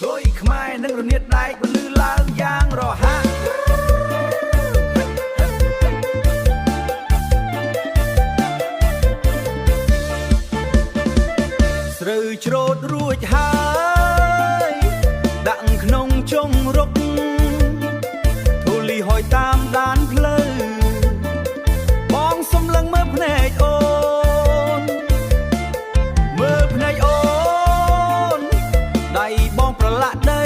ក្លុយខ្មែរនឹងរនាតដែកបន្លឺឡើងយ៉ាងរហ័សស្រូវច្រូតរួចហើយដាក់ក្នុងចុងរុកធូលីហយតាមដានផ្លូវបងសំឡឹងមើលភ្នែកអូនមើលភ្នែកអូនដៃបងប្រឡាក់ដី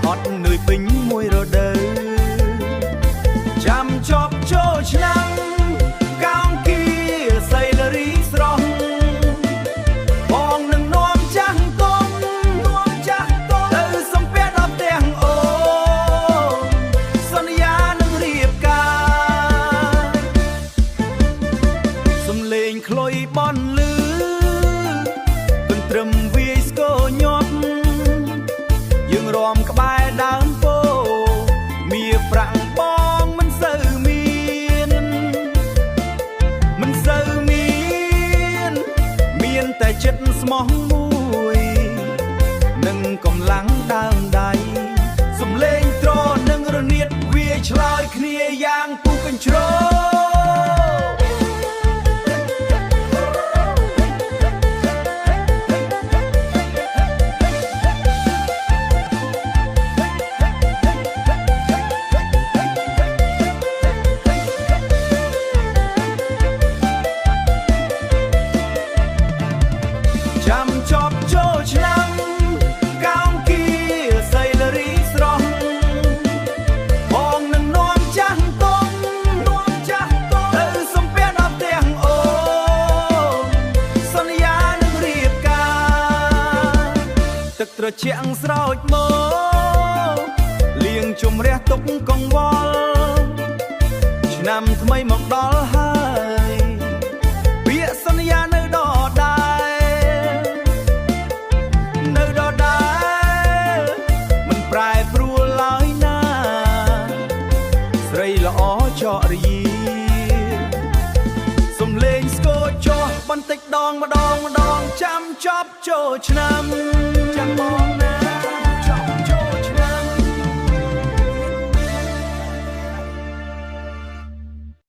ហត់នឿយពេញមួយរដូវចាំចប់ចូលឆ្នាំកោងគីសៃលរីស្រស់បងនឹងនាំចាស់តងទៅសំពះដល់ផ្ទះអូនសន្យានឹងរៀបការសំលេងក្លុយបន់លឺកន្ទ្រឹមវាយស្គរញាប់យើងរំក្បែរដើមពោមាប្រាក់បងមិនសូវមានតែចិត្តស្មោះមួយនឹងកម្លាំងដើមដៃសំលេងត្រនឹងរនាតវាឆ្លើយគ្នាយ៉ាងពុះកញ្ជ្រោចាំចប់ចូលឆ្នាំកោងគីសៃលរីស្រស់បងនឹងនាំចាស់តងទៅសំពះដល់ផ្ទះអូនសន្យានឹងរៀបការទឹកត្រជាក់ស្រោចមកលាងជម្រះទុកកង្វល់ឆ្នាំថ្មីមកដល់ហើយពាក្យសន្យានៅដដែលមិនប្រែប្រួលឡើយណាស្រីល្អចរិយាសំលេងស្គរចោះបន្តិចម្ដងចាំចប់ចូលឆ្នាំ